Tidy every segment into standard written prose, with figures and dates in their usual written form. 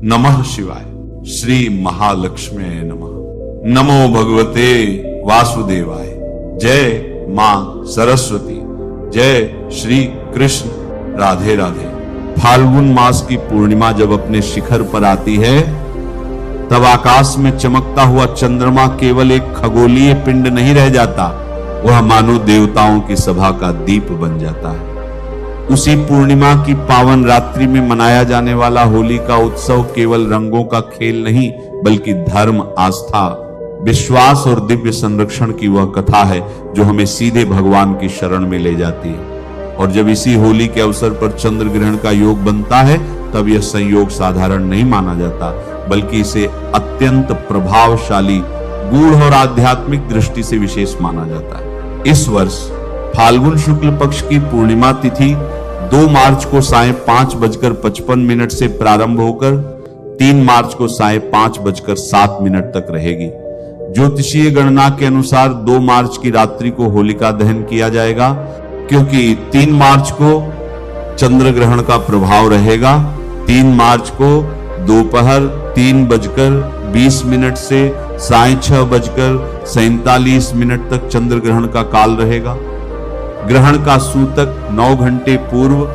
नमः शिवाय। श्री महालक्ष्मी नमः। नमो भगवते वासुदेवाय। जय मां सरस्वती। जय श्री कृष्ण। राधे राधे। फाल्गुन मास की पूर्णिमा जब अपने शिखर पर आती है तब आकाश में चमकता हुआ चंद्रमा केवल एक खगोलीय पिंड नहीं रह जाता, वह मानो देवताओं की सभा का दीप बन जाता है। उसी पूर्णिमा की पावन रात्रि में मनाया जाने वाला होली का उत्सव केवल रंगों का खेल नहीं बल्कि धर्म, आस्था, विश्वास और दिव्य संरक्षण की वह कथा है जो हमें सीधे भगवान की शरण में ले जाती है। और जब इसी होली के अवसर पर चंद्र ग्रहण का योग बनता है तब यह संयोग साधारण नहीं माना जाता बल्कि इसे अत्यंत प्रभावशाली, गूढ़ और आध्यात्मिक दृष्टि से विशेष माना जाता है। इस वर्ष फाल्गुन शुक्ल पक्ष की पूर्णिमा तिथि 2 मार्च को सायं 5:55 से प्रारंभ होकर 3 मार्च को सायं 5:07 तक रहेगी। ज्योतिषीय गणना के अनुसार 2 मार्च की रात्रि को होलिका दहन किया जाएगा क्योंकि 3 मार्च को चंद्र ग्रहण का प्रभाव रहेगा। 3 मार्च को दोपहर 3:20 से सायं 6:47 तक चंद्र ग्रहण का काल रहेगा। ग्रहण का सूतक 9 घंटे पूर्व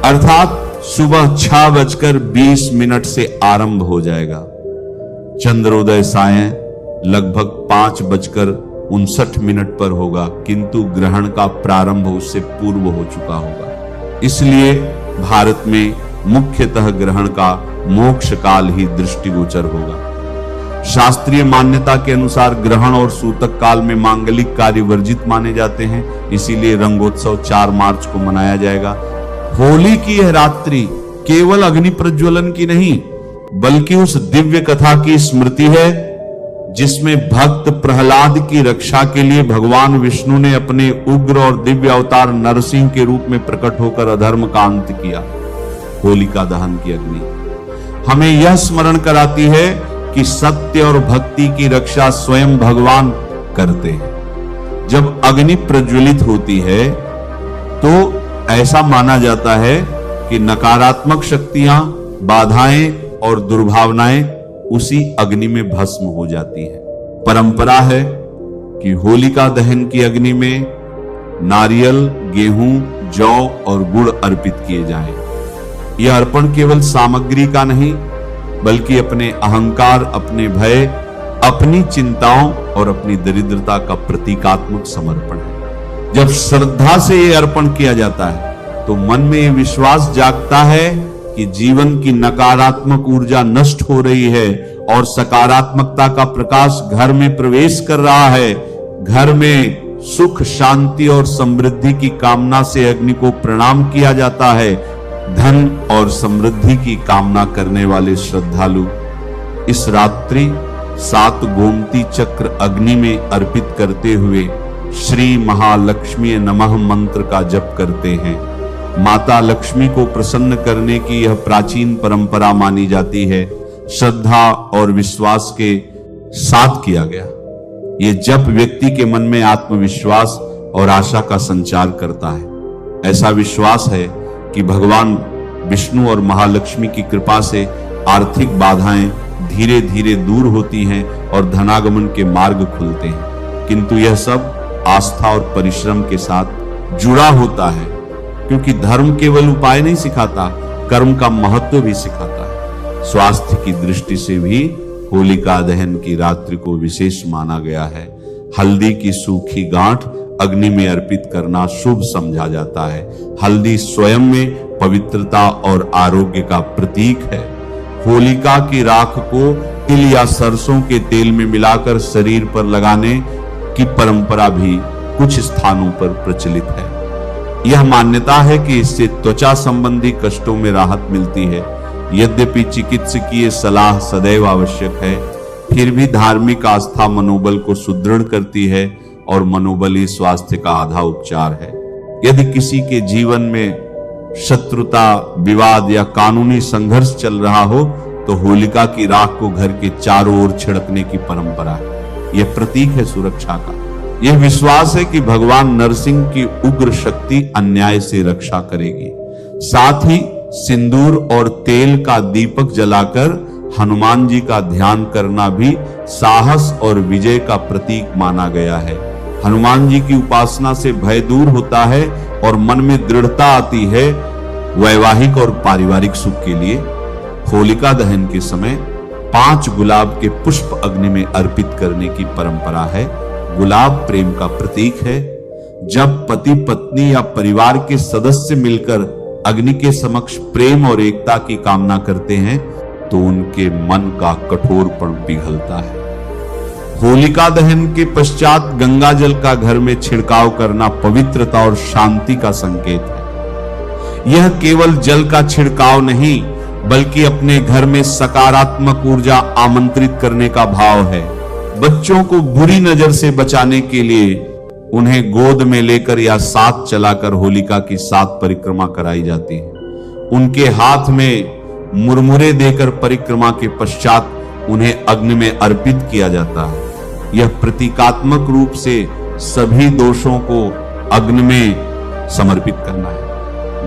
अर्थात सुबह 6:20 से आरंभ हो जाएगा। चंद्रोदय सायं लगभग 5:59 पर होगा किंतु ग्रहण का प्रारंभ उससे पूर्व हो चुका होगा। इसलिए भारत में मुख्यतः ग्रहण का मोक्ष काल ही दृष्टिगोचर होगा। शास्त्रीय मान्यता के अनुसार ग्रहण और सूतक काल में मांगलिक कार्य वर्जित माने जाते हैं, इसीलिए रंगोत्सव 4 मार्च को मनाया जाएगा। होली की यह रात्रि केवल अग्नि प्रज्वलन की नहीं बल्कि उस दिव्य कथा की स्मृति है जिसमें भक्त प्रहलाद की रक्षा के लिए भगवान विष्णु ने अपने उग्र और दिव्य अवतार नरसिंह के रूप में प्रकट होकर अधर्म का अंत किया। होलिका दहन की अग्नि हमें यह स्मरण कराती है कि सत्य और भक्ति की रक्षा स्वयं भगवान करते हैं। जब अग्नि प्रज्वलित होती है तो ऐसा माना जाता है कि नकारात्मक शक्तियां, बाधाएं और दुर्भावनाएं उसी अग्नि में भस्म हो जाती हैं। परंपरा है कि होलिका दहन की अग्नि में नारियल, गेहूं, जौ और गुड़ अर्पित किए जाएं। यह अर्पण केवल सामग्री का नहीं बल्कि अपने अहंकार, अपने भय, अपनी चिंताओं और अपनी दरिद्रता का प्रतीकात्मक समर्पण है। जब श्रद्धा से यह अर्पण किया जाता है तो मन में यह विश्वास जागता है कि जीवन की नकारात्मक ऊर्जा नष्ट हो रही है और सकारात्मकता का प्रकाश घर में प्रवेश कर रहा है। घर में सुख, शांति और समृद्धि की कामना से अग्नि को प्रणाम किया जाता है। धन और समृद्धि की कामना करने वाले श्रद्धालु इस रात्रि 7 गोमती चक्र अग्नि में अर्पित करते हुए श्री महालक्ष्मी नमः मंत्र का जप करते हैं। माता लक्ष्मी को प्रसन्न करने की यह प्राचीन परंपरा मानी जाती है। श्रद्धा और विश्वास के साथ किया गया ये जप व्यक्ति के मन में आत्मविश्वास और आशा का संचार करता है। ऐसा विश्वास है कि भगवान विष्णु और महालक्ष्मी की कृपा से आर्थिक बाधाएं धीरे धीरे दूर होती हैं और धनागमन के मार्ग खुलते हैं। किंतु यह सब आस्था और परिश्रम के साथ जुड़ा होता है क्योंकि धर्म केवल उपाय नहीं सिखाता, कर्म का महत्व भी सिखाता है। स्वास्थ्य की दृष्टि से भी होलिका दहन की रात्रि को विशेष माना गया है। हल्दी की सूखी गांठ अग्नि में अर्पित करना शुभ समझा जाता है। हल्दी स्वयं में पवित्रता और आरोग्य का प्रतीक है। होलिका की राख को तिल या सरसों के तेल में मिलाकर शरीर पर लगाने की परंपरा भी कुछ स्थानों पर प्रचलित है। यह मान्यता है कि इससे त्वचा संबंधी कष्टों में राहत मिलती है। यद्यपि चिकित्सकीय सलाह सदैव आवश्यक है, फिर भी धार्मिक आस्था मनोबल को सुदृढ़ करती है और मनोबल ही स्वास्थ्य का आधा उपचार है। यदि किसी के जीवन में शत्रुता, विवाद या कानूनी संघर्ष चल रहा हो तो होलिका की राख को घर के चारों ओर छिड़कने की परंपरा है। यह प्रतीक है सुरक्षा का। यह विश्वास है कि भगवान नरसिंह की उग्र शक्ति अन्याय से रक्षा करेगी। साथ ही सिंदूर और तेल का दीपक जलाकर हनुमान जी का ध्यान करना भी साहस और विजय का प्रतीक माना गया है। हनुमान जी की उपासना से भय दूर होता है और मन में दृढ़ता आती है वैवाहिक और पारिवारिक सुख के लिए। होलिका दहन के समय 5 गुलाब के पुष्प अग्नि में अर्पित करने की परंपरा है। गुलाब प्रेम का प्रतीक है। जब पति पत्नी या परिवार के सदस्य मिलकर अग्नि के समक्ष प्रेम और एकता की कामना करते हैं तो उनके मन का कठोरपन पिघलता है। होलिका दहन के पश्चात गंगा जल का घर में छिड़काव करना पवित्रता और शांति का संकेत है। यह केवल जल का छिड़काव नहीं बल्कि अपने घर में सकारात्मक ऊर्जा आमंत्रित करने का भाव है। बच्चों को बुरी नजर से बचाने के लिए उन्हें गोद में लेकर या साथ चलाकर होलिका की 7 परिक्रमा कराई जाती है। उनके हाथ में मुरमुरे देकर परिक्रमा के पश्चात उन्हें अग्नि में अर्पित किया जाता है। यह प्रतीकात्मक रूप से सभी दोषों को अग्नि में समर्पित करना है।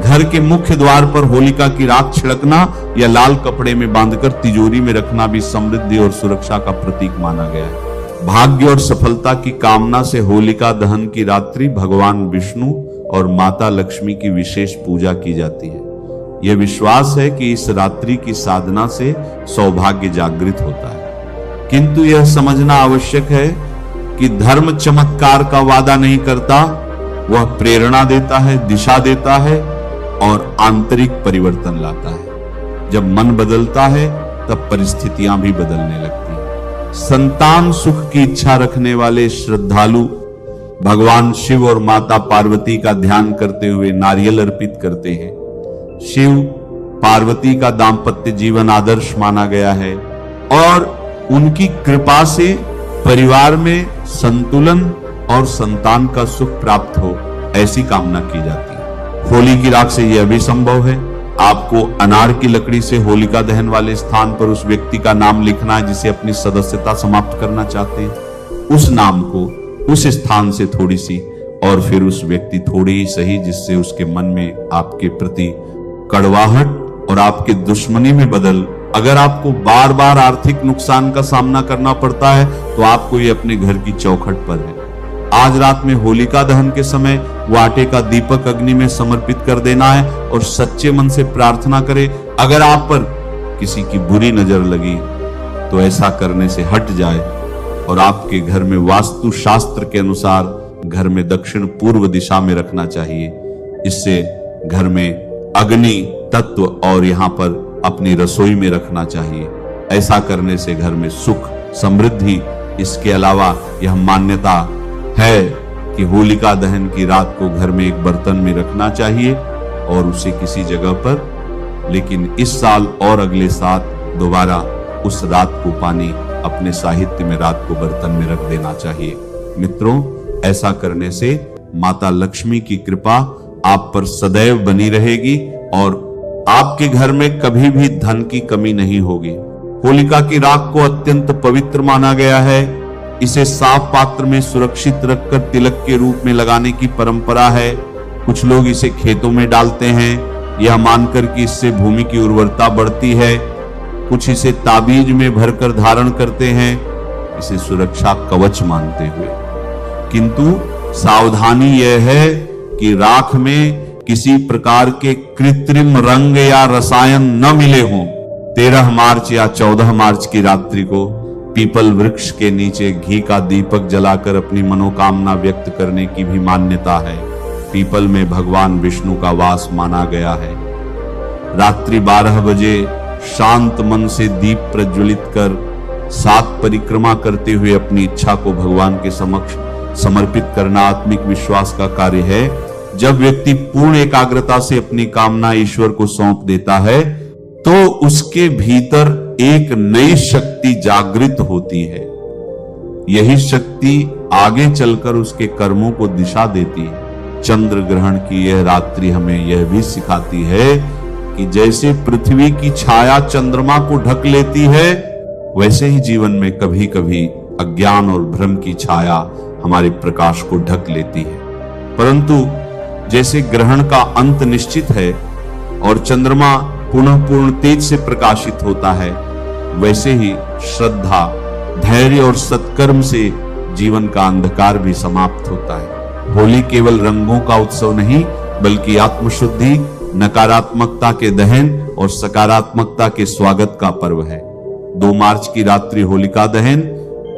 घर के मुख्य द्वार पर होलिका की राख छिड़कना या लाल कपड़े में बांधकर तिजोरी में रखना भी समृद्धि और सुरक्षा का प्रतीक माना गया है। भाग्य और सफलता की कामना से होलिका दहन की रात्रि भगवान विष्णु और माता लक्ष्मी की विशेष पूजा की जाती है। यह विश्वास है कि इस रात्रि की साधना से सौभाग्य जागृत होता है। किंतु यह समझना आवश्यक है कि धर्म चमत्कार का वादा नहीं करता, वह प्रेरणा देता है, दिशा देता है और आंतरिक परिवर्तन लाता है। जब मन बदलता है तब परिस्थितियां भी बदलने लगती हैं। संतान सुख की इच्छा रखने वाले श्रद्धालु भगवान शिव और माता पार्वती का ध्यान करते हुए नारियल अर्पित करते हैं। शिव पार्वती का दाम्पत्य जीवन आदर्श माना गया है और उनकी कृपा से परिवार में संतुलन और संतान का सुख प्राप्त हो, ऐसी कामना की जाती है। होली की राख से यह भी संभव है। आपको अनार की लकड़ी से होलिका दहन वाले स्थान पर उस व्यक्ति का नाम लिखना है जिसे अपनी सदस्यता समाप्त करना चाहते हैं। उस नाम को उस स्थान से थोड़ी सी और फिर उस व्यक्ति थोड़ी ही सही जिससे उसके मन में आपके प्रति कड़वाहट और आपके दुश्मनी में बदल। अगर आपको बार बार आर्थिक नुकसान का सामना करना पड़ता है तो आपको ये अपने घर की चौखट पर है। आज रात में होलिका दहन के समय वो आटे का दीपक अग्नि में समर्पित कर देना है और सच्चे मन से प्रार्थना करें, अगर आप पर किसी की बुरी नजर लगी तो ऐसा करने से हट जाए और आपके घर में वास्तु शास्त्र के अनुसार घर में दक्षिण पूर्व दिशा में रखना चाहिए। इससे घर में अग्नि तत्व और यहाँ पर अपनी रसोई में रखना चाहिए। ऐसा करने से घर में सुख समृद्धि। इसके अलावा यह मान्यता है कि होलिका दहन की रात को घर में एक बर्तन में रखना चाहिए और उसे किसी जगह पर, लेकिन इस साल और अगले साल दोबारा उस रात को पानी अपने साहित्य में रात को बर्तन में रख देना चाहिए। मित्रों, ऐसा करने से माता लक्ष्मी की कृपा आप पर सदैव बनी रहेगी और आपके घर में कभी भी धन की कमी नहीं होगी। होलिका की राख को अत्यंत पवित्र माना गया है। इसे साफ पात्र में सुरक्षित रखकर तिलक के रूप में लगाने की परंपरा है। कुछ लोग इसे खेतों में डालते हैं, यह मानकर कि इससे भूमि की उर्वरता बढ़ती है। कुछ इसे ताबीज में भरकर धारण करते हैं, इसे सुरक्षा कवच मानते हुए। किंतु सावधानी यह है कि राख में किसी प्रकार के कृत्रिम रंग या रसायन न मिले हों। 13 मार्च या 14 मार्च की रात्रि को पीपल वृक्ष के नीचे घी का दीपक जलाकर अपनी मनोकामना व्यक्त करने की भी मान्यता है। पीपल में भगवान विष्णु का वास माना गया है। रात्रि 12 बजे शांत मन से दीप प्रज्वलित कर 7 परिक्रमा करते हुए अपनी इच्छा को भगवान के समक्ष समर्पित करना आत्मिक विश्वास का कार्य है। जब व्यक्ति पूर्ण एकाग्रता से अपनी कामना ईश्वर को सौंप देता है तो उसके भीतर एक नई शक्ति जागृत होती है। यही शक्ति आगे चलकर उसके कर्मों को दिशा देती है। चंद्र ग्रहण की यह रात्रि हमें यह भी सिखाती है कि जैसे पृथ्वी की छाया चंद्रमा को ढक लेती है, वैसे ही जीवन में कभी कभी अज्ञान और भ्रम की छाया हमारे प्रकाश को ढक लेती है। परंतु जैसे ग्रहण का अंत निश्चित है और चंद्रमा पुनः पूर्ण तेज से प्रकाशित होता है, वैसे ही श्रद्धा, धैर्य और सत्कर्म से जीवन का अंधकार भी समाप्त होता है। होली केवल रंगों का उत्सव नहीं, बल्कि आत्मशुद्धि, नकारात्मकता के दहन और सकारात्मकता के स्वागत का पर्व है। 2 मार्च की रात्रि होलिका दहन,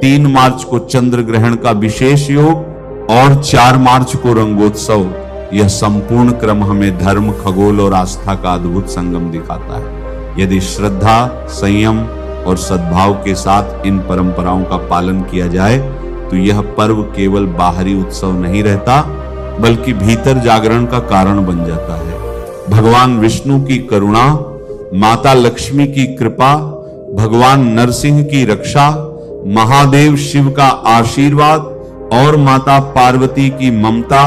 3 मार्च को चंद्र ग्रहण का विशेष योग और 4 मार्च को रंगोत्सव, यह संपूर्ण क्रम हमें धर्म, खगोल और आस्था का अद्भुत संगम दिखाता है। यदि श्रद्धा, संयम और सद्भाव के साथ इन परंपराओं का पालन किया जाए तो यह पर्व केवल बाहरी उत्सव नहीं रहता, बल्कि भीतर जागरण का कारण बन जाता है। भगवान विष्णु की करुणा, माता लक्ष्मी की कृपा, भगवान नरसिंह की रक्षा, महादेव शिव का आशीर्वाद और माता पार्वती की ममता,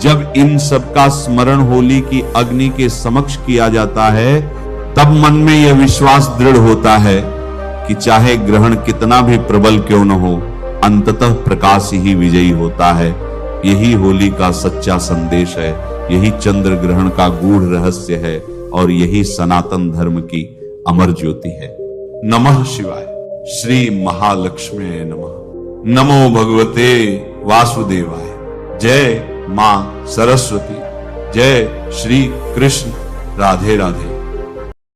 जब इन सब का स्मरण होली की अग्नि के समक्ष किया जाता है, तब मन में यह विश्वास दृढ़ होता है कि चाहे ग्रहण कितना भी प्रबल क्यों न हो, अंततः प्रकाश ही विजयी होता है। यही होली का सच्चा संदेश है, यही चंद्र ग्रहण का गूढ़ रहस्य है और यही सनातन धर्म की अमर ज्योति है। नमः शिवाय। श्री महालक्ष्मी नमः। नमो भगवते वासुदेवाय। जय मां सरस्वती। जय श्री कृष्ण। राधे राधे।